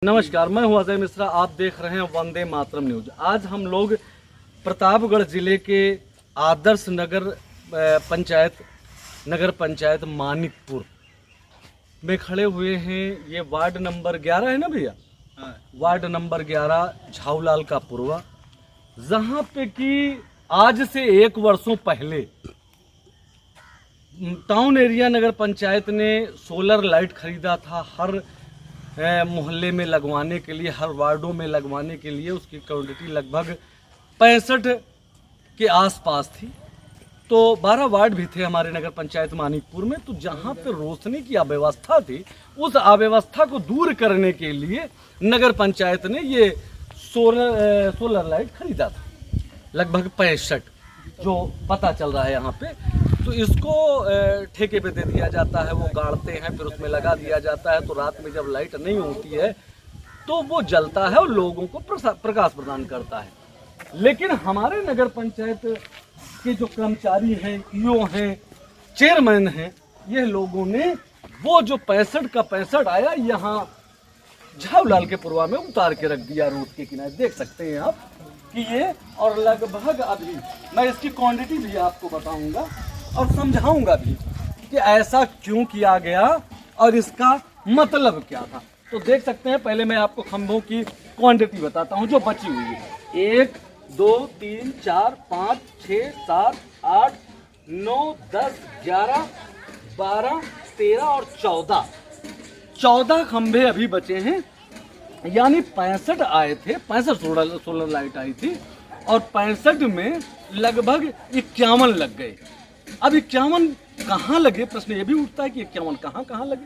नमस्कार, मैं हूं अजय मिश्रा। आप देख रहे हैं वंदे मातरम न्यूज। आज हम लोग प्रतापगढ़ जिले के आदर्श नगर पंचायत मानिकपुर में खड़े हुए हैं। ये वार्ड नंबर 11 है ना भैया? वार्ड नंबर 11 झाऊलाल का पुरवा, जहां पे कि आज से 1 वर्षों पहले टाउन एरिया नगर पंचायत ने सोलर लाइट खरीदा था हर मोहल्ले में लगवाने के लिए, हर वार्डों में लगवाने के लिए। उसकी क्वांटिटी लगभग 65 के आसपास थी। तो 12 वार्ड भी थे हमारे नगर पंचायत मानिकपुर में। तो जहाँ पे रोशनी की अव्यवस्था थी, उस अव्यवस्था को दूर करने के लिए नगर पंचायत ने ये सोलर लाइट खरीदा था, लगभग 65 जो पता चल रहा है यहाँ पे। तो इसको ठेके पे दे दिया जाता है, वो गाड़ते हैं, फिर उसमें लगा दिया जाता है। तो रात में जब लाइट नहीं होती है तो वो जलता है और लोगों को प्रकाश प्रदान करता है। लेकिन हमारे नगर पंचायत के जो कर्मचारी हैं, ईओ हैं, चेयरमैन हैं, ये लोगों ने वो जो 65 का 65 आया यहाँ झाऊलाल के पुरवा में उतार के रख दिया रोड के किनारे। देख सकते हैं आप कि ये, और लगभग अभी मैं इसकी क्वांटिटी भी आपको बताऊंगा और समझाऊंगा भी कि ऐसा क्यों किया गया और इसका मतलब क्या था। तो देख सकते हैं, पहले मैं आपको खंभों की क्वांटिटी बताता हूं जो बची हुई है। 1 2 3 4 5 6 7 8 9 10 11 12 13 और 14 खंभे अभी बचे हैं। यानी 65 आए थे, 65 सोलर लाइट आई थी और 65 में लगभग 51 लग गए। अब 51 कहाँ लगे, प्रश्न ये भी उठता है कि 51 कहाँ लगे।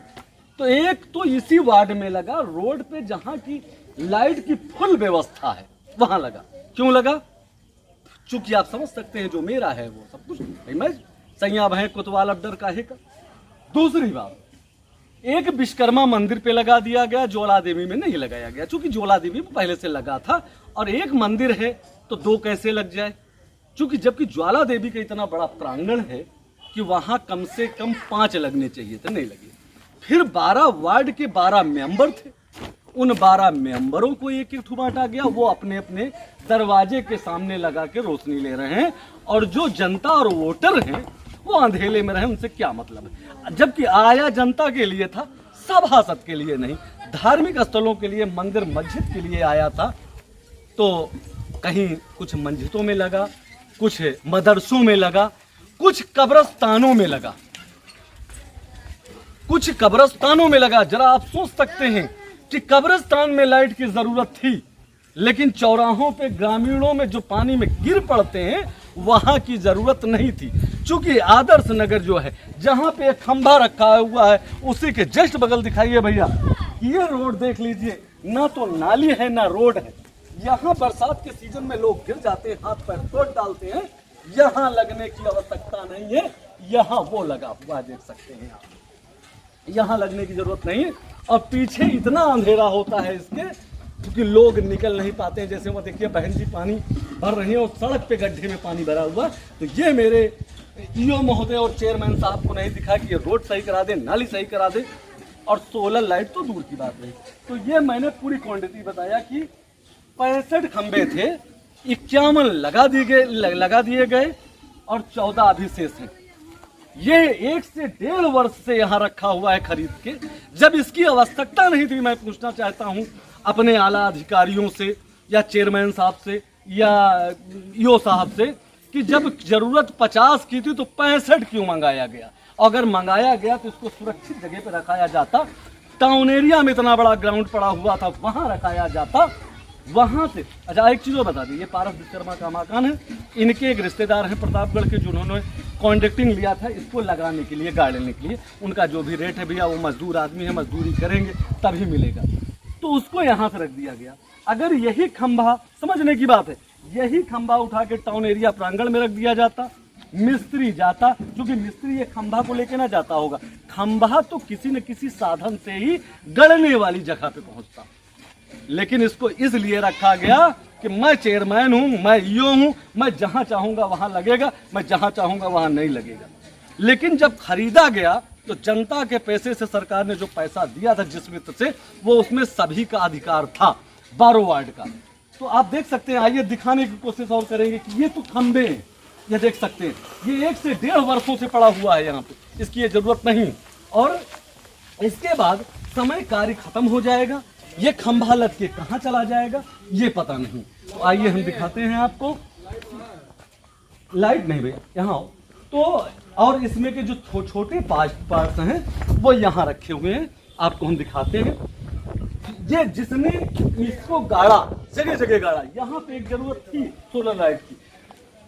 तो एक तो इसी वार्ड में लगा, रोड पे जहाँ की लाइट की फुल व्यवस्था है वहां लगा। क्यों लगा? चूंकि आप समझ सकते हैं जो मेरा है वो सब कुछ मैं सैया भय कोतवाल अब डर काहे का। दूसरी बात, एक विश्वकर्मा मंदिर पे लगा दिया गया, ज्वाला देवी में नहीं लगाया गया। चूंकि ज्वाला देवी में पहले से लगा था और एक मंदिर है तो 2 कैसे लग जाए। चूंकि जबकि ज्वाला देवी का इतना बड़ा प्रांगण है कि वहां कम से कम 5 लगने चाहिए थे, नहीं लगे। फिर 12 वार्ड के 12 मेंबर थे, उन 12 मेंबरों को एक बांटा गया। वो अपने अपने दरवाजे के सामने लगा के रोशनी ले रहे हैं और जो जनता और वोटर हैं वो अंधेले में रहे, उनसे क्या मतलब है। जबकि आया जनता के लिए था, सभासद के लिए नहीं, धार्मिक स्थलों के लिए, मंदिर मस्जिद के लिए आया था। तो कहीं कुछ मस्जिदों में लगा, कुछ मदरसों में लगा, कुछ कब्रस्तानों में लगा, जरा आप सोच सकते हैं कि कब्रस्तान में लाइट की जरूरत थी, लेकिन चौराहों पे ग्रामीणों में जो पानी में गिर पड़ते हैं वहां की जरूरत नहीं थी। चूंकि आदर्श नगर जो है, जहां पे एक खंभा रखा हुआ है, उसी के जस्ट बगल दिखाइए भैया, ये रोड देख लीजिए, ना तो नाली है ना रोड है। यहाँ बरसात के सीजन में लोग गिर जाते हैं, हाथ पैर तोड़ डालते हैं। यहाँ लगने की आवश्यकता नहीं है, यहाँ वो लगा हुआ देख सकते हैं आप, यहाँ लगने की जरूरत नहीं है। और पीछे इतना अंधेरा होता है इसके, क्योंकि लोग निकल नहीं पाते हैं। जैसे वो देखिए बहन जी पानी भर रही है और सड़क पे गड्ढे में पानी भरा हुआ। तो ये मेरे ईओ महोदय और चेयरमैन साहब को नहीं दिखा कि ये रोड सही करा दे, नाली सही करा दे, और सोलर लाइट तो दूर की बात रही। तो ये मैंने पूरी क्वांटिटी बताया कि 65 खंबे थे, 51 लगा दिए गए और 14 अभी शेष हैं। ये 1 से 1.5 वर्ष से यहाँ रखा हुआ है खरीद के। जब इसकी आवश्यकता नहीं थी, मैं पूछना चाहता हूँ अपने आला अधिकारियों से या चेयरमैन साहब से या ईओ साहब से कि जब जरूरत 50 की थी तो 65 क्यों मंगाया गया। अगर मंगाया गया तो इसको सुरक्षित जगह पे रखाया जाता। टाउन एरिया में इतना बड़ा ग्राउंड पड़ा हुआ था, वहां रखाया जाता, वहां से। अच्छा, एक चीज और बता दी, ये पारस विश्वकर्मा का मकान है। इनके एक रिश्तेदार हैं प्रतापगढ़ के, जिन्होंने कॉन्ट्रैक्टिंग लिया था इसको लगाने के लिए, गाड़ने के लिए। उनका जो भी रेट है भैया, वो मजदूर आदमी है, मजदूरी करेंगे तभी मिलेगा। तो उसको यहाँ से रख दिया गया। अगर यही खंभा, समझने की बात है, यही खंभा उठा के टाउन एरिया प्रांगण में रख दिया जाता, मिस्त्री जाता, क्योंकि मिस्त्री ये खंभा को लेके ना जाता होगा, खंभा तो किसी न किसी साधन से ही गड़ने वाली जगह पे पहुंचता। लेकिन इसको इसलिए रखा गया कि मैं चेयरमैन हूं, मैं ईओ हूं, मैं जहां चाहूंगा वहां लगेगा, मैं जहां चाहूंगा वहां नहीं लगेगा। लेकिन जब खरीदा गया तो जनता के पैसे से सरकार ने जो पैसा दिया था जिस वित्त से, वो उसमें सभी का अधिकार था 12 वार्ड का। तो आप देख सकते हैं, आइए दिखाने की कोशिश और करेंगे कि ये तो खंबे हैं, ये देख सकते हैं, ये 1 से 1.5 वर्षों से पड़ा हुआ है यहाँ पे, इसकी ये जरूरत नहीं। और इसके बाद समय कार्य खत्म हो जाएगा, ये खंभा लग के कहाँ चला जाएगा ये पता नहीं। तो आइए हम दिखाते हैं आपको। लाइट नहीं भैया, यहाँ आओ। तो और इसमें के जो छोटे पार्ट्स हैं वो यहाँ रखे हुए हैं, आपको हम दिखाते हैं। ये जिसने इसको गाड़ा, जगह जगह गाड़ा, यहाँ पे एक जरूरत थी सोलर लाइट की।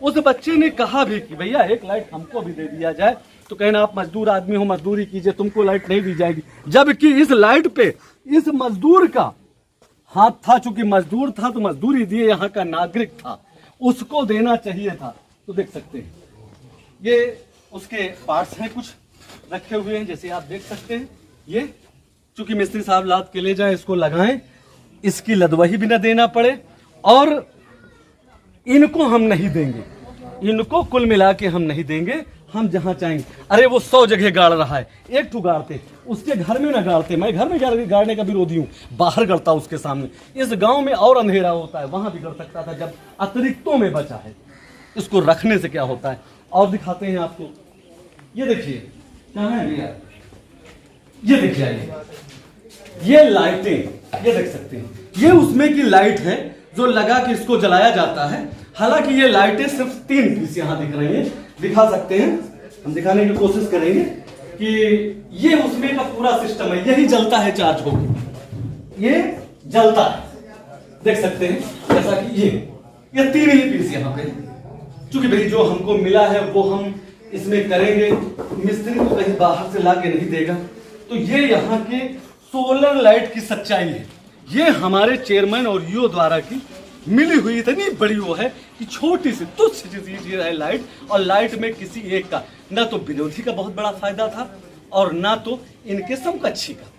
उस बच्चे ने कहा भी कि भैया एक लाइट हमको भी दे दिया जाए, तो कहना आप मजदूर आदमी हो, मजदूरी कीजिए, तुमको लाइट नहीं दी जाएगी। जबकि इस लाइट पे इस मजदूर का हाथ था, चूंकि मजदूर था तो मजदूरी दिए, यहाँ का नागरिक था, उसको देना चाहिए था। तो देख सकते हैं ये उसके पार्ट्स हैं, कुछ रखे हुए हैं, जैसे आप देख सकते हैं। ये चूंकि मिस्त्री साहब लाद के ले जाए, इसको लगाएं, इसकी लदवही भी ना देना पड़े, और इनको हम नहीं देंगे, इनको कुल मिला के हम नहीं देंगे, हम जहां चाहेंगे। अरे वो 100 जगह गाड़ रहा है, एक ठू गाड़ते, उसके घर में ना गाड़ते। मैं घर में गाड़ने का विरोधी हूँ, बाहर गड़ता उसके सामने। इस गांव में और अंधेरा होता है, वहां भी गड़ सकता था जब अतिरिक्तों में बचा है। इसको रखने से क्या होता है, और दिखाते हैं आपको। ये देखिए क्या है भैया, ये देखिए, ये लाइटें, ये देख सकते हैं, ये उसमें की लाइट है जो लगा के इसको जलाया जाता है। हालांकि ये लाइटें सिर्फ 3 पीस यहाँ दिख रही हैं, दिखा सकते हैं, हम दिखाने की कोशिश करेंगे कि ये उसमें का पूरा सिस्टम है, यही जलता है चार्ज होकर, ये जलता है, देख सकते हैं। जैसा कि ये 3 ही पीस यहाँ पे, चूंकि भाई जो हमको मिला है वो हम इसमें करेंगे, मिस्त्री को कहीं बाहर से ला के नहीं देगा। तो ये यहाँ के सोलर लाइट की सच्चाई है। ये हमारे चेयरमैन और ईओ द्वारा की मिली हुई इतनी बड़ी वो है कि छोटी सी तुच्छ चीज है लाइट, और लाइट में किसी एक का ना तो विरोधी का बहुत बड़ा फायदा था और ना तो इनके समकक्षी का।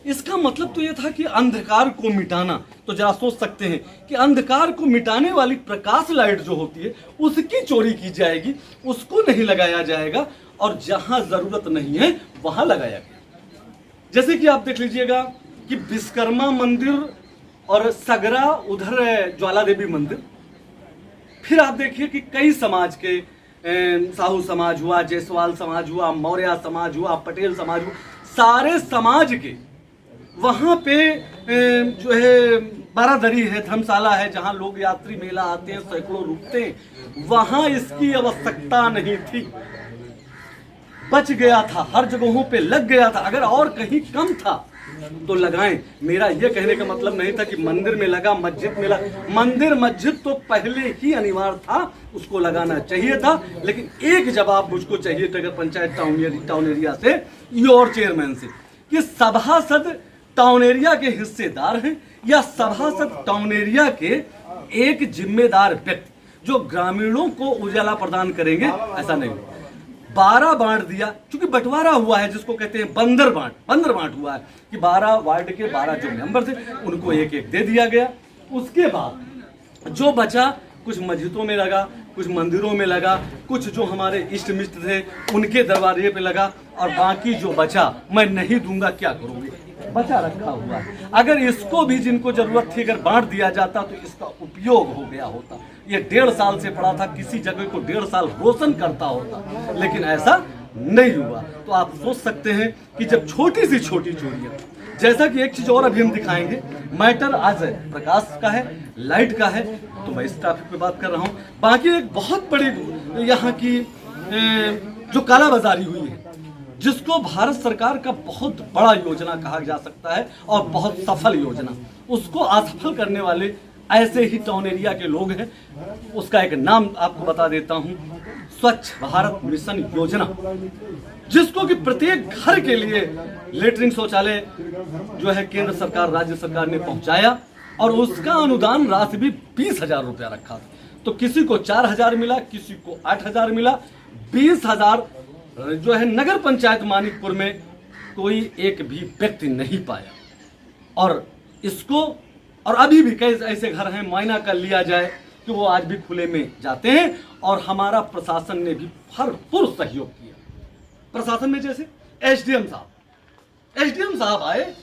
इसका मतलब तो ये था कि अंधकार को मिटाना। तो जरा सोच सकते हैं कि अंधकार को मिटाने वाली प्रकाश लाइट जो होती है उसकी चोरी की जाएगी, उसको नहीं लगाया जाएगा, और जहां जरूरत नहीं है वहां लगाया गया। जैसे कि आप देख लीजिएगा कि विश्वकर्मा मंदिर और सगरा उधर ज्वाला देवी मंदिर, फिर आप देखिए कि कई समाज के, साहू समाज हुआ, जायसवाल समाज हुआ, मौर्य समाज हुआ, पटेल समाज हुआ, सारे समाज के वहां पे जो है बारादरी है, धर्मशाला है, जहां लोग यात्री मेला आते हैं, सैकड़ों रुकते हैं, वहां इसकी आवश्यकता नहीं थी, बच गया था, हर जगहों पे लग गया था। अगर और कहीं कम था तो लगाएं। मेरा यह कहने का मतलब नहीं था कि मंदिर में लगा, मस्जिद में लगा। मंदिर मस्जिद तो पहले ही अनिवार्य था, उसको लगाना चाहिए था। लेकिन एक जवाब मुझको चाहिए नगर पंचायत टाउन एरिया से और चेयरमैन से कि सभासद टाउन एरिया के हिस्सेदार हैं या सभासद टाउन एरिया के एक जिम्मेदार व्यक्ति जो ग्रामीणों को उजाला प्रदान करेंगे, ऐसा नहीं। 12 बांट दिया, क्योंकि बंटवारा हुआ है, जिसको कहते हैं बंदर बांट हुआ है कि 12 वार्ड के 12 जो मेंबर थे उनको एक एक दे दिया गया। उसके बाद जो बचा कुछ मस्जिदों में लगा, कुछ मंदिरों में लगा, कुछ जो हमारे इष्ट मिष्ट थे उनके दरबारे पे लगा, और बाकी जो बचा मैं नहीं दूंगा, क्या करोगे, बचा रखा हुआ है। अगर इसको भी जिनको जरूरत थी अगर बांट दिया जाता तो इसका उपयोग हो गया होता। ये 1.5 साल से पड़ा था, किसी जगह को 1.5 साल रोशन करता होता, लेकिन ऐसा नहीं हुआ। तो आप सोच सकते हैं कि जब छोटी सी छोटी चोरियां, जैसा कि एक चीज और अभी हम दिखाएंगे, मैटर आज प्रकाश का है, लाइट का है, तो मैं इस टॉपिक पे बात कर रहा हूँ। बाकी एक बहुत बड़ी यहाँ की जो कालाबाजारी हुई है, जिसको भारत सरकार का बहुत बड़ा योजना कहा जा सकता है और बहुत सफल योजना, उसको असफल करने वाले ऐसे ही टाउन एरिया के लोग हैं। उसका एक नाम आपको बता देता हूं, स्वच्छ भारत मिशन योजना, जिसको कि प्रत्येक घर के लिए लेटरिन शौचालय जो है केंद्र सरकार राज्य सरकार ने पहुंचाया, और उसका अनुदान राशि भी 20,000 रुपया रखा था। तो किसी को 4,000 मिला, किसी को 8,000 मिला, 20,000 जो है नगर पंचायत मानिकपुर में कोई एक भी व्यक्ति नहीं पाया। और इसको, और अभी भी कई ऐसे घर हैं, मुआयना कर लिया जाए कि वो आज भी खुले में जाते हैं, और हमारा प्रशासन ने भी भरपूर सहयोग किया। प्रशासन में जैसे एसडीएम साहब आए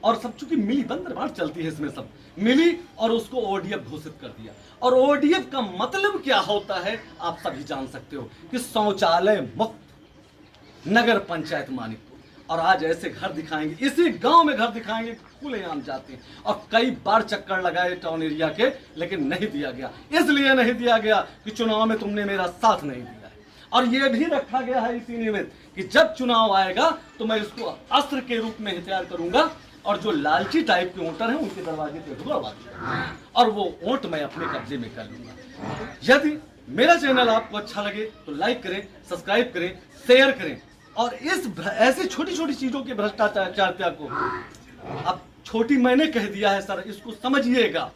और सब, चूंकि मिली बंदरबांट चलती है इसमें, सब मिली और उसको ओडीएफ घोषित कर दिया। और ओडीएफ का मतलब क्या होता है आप सभी जान सकते हो, कि शौचालय मुक्त नगर पंचायत मानिकपुर। और आज ऐसे घर दिखाएंगे, इसी गांव में घर दिखाएंगे, खुलेआम जाते हैं। और कई बार चक्कर लगाए टाउन एरिया के, लेकिन नहीं दिया गया। इसलिए नहीं दिया गया कि चुनाव में तुमने मेरा साथ नहीं दिया है। और यह भी रखा गया है इसी निमित्त कि जब चुनाव आएगा तो मैं इसको अस्त्र के रूप में हथियार करूंगा, और जो लालची टाइप के वोटर हैं उनके दरवाजे पे ढुलवा दूंगा, और वो वोट मैं अपने कब्जे में कर लूंगा। यदि मेरा चैनल आपको अच्छा लगे तो लाइक करें, सब्सक्राइब करें, शेयर करें। और इस ऐसी छोटी छोटी चीजों के भ्रष्टाचार को, अब छोटी मैंने कह दिया है सर, इसको समझिएगा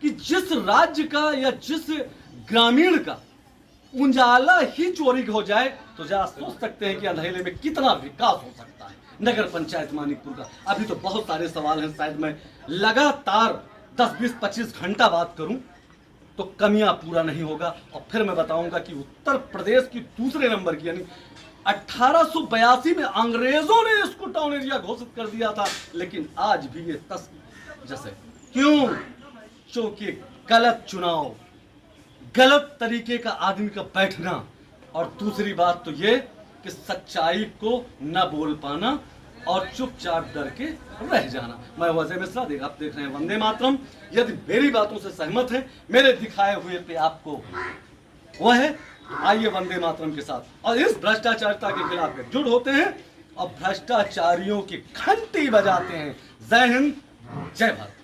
कि जिस राज्य का या जिस ग्रामीण का उजाला ही चोरी हो जाए तो जरा सोच सकते हैं कि अंधेरे में कितना विकास हो सकता है नगर पंचायत मानिकपुर का। अभी तो बहुत सारे सवाल हैं, शायद मैं लगातार 10, 20, 25 घंटा बात करूं तो कमियां पूरा नहीं होगा। और फिर मैं बताऊंगा कि उत्तर प्रदेश की दूसरे नंबर की, यानी 1882 में अंग्रेजों ने इसको टाउन एरिया घोषित कर दिया था, लेकिन आज भी ये तस्वीर जैसे, क्यों? क्योंकि गलत चुनाव, गलत तरीके का आदमी का बैठना, और दूसरी बात तो ये कि सच्चाई को न बोल पाना और चुपचाप डर के रह जाना। मैं वजह मिश्रा, आप देख रहे हैं वंदे मातरम। यदि मेरी बातों से सहमत हैं, मेरे दिखाए हुए पे आपको वह है, आइए वंदे मातरम के साथ और इस भ्रष्टाचारिता के खिलाफ एकजुट होते हैं और भ्रष्टाचारियों की घंटी बजाते हैं। जय हिंद, जय भारत।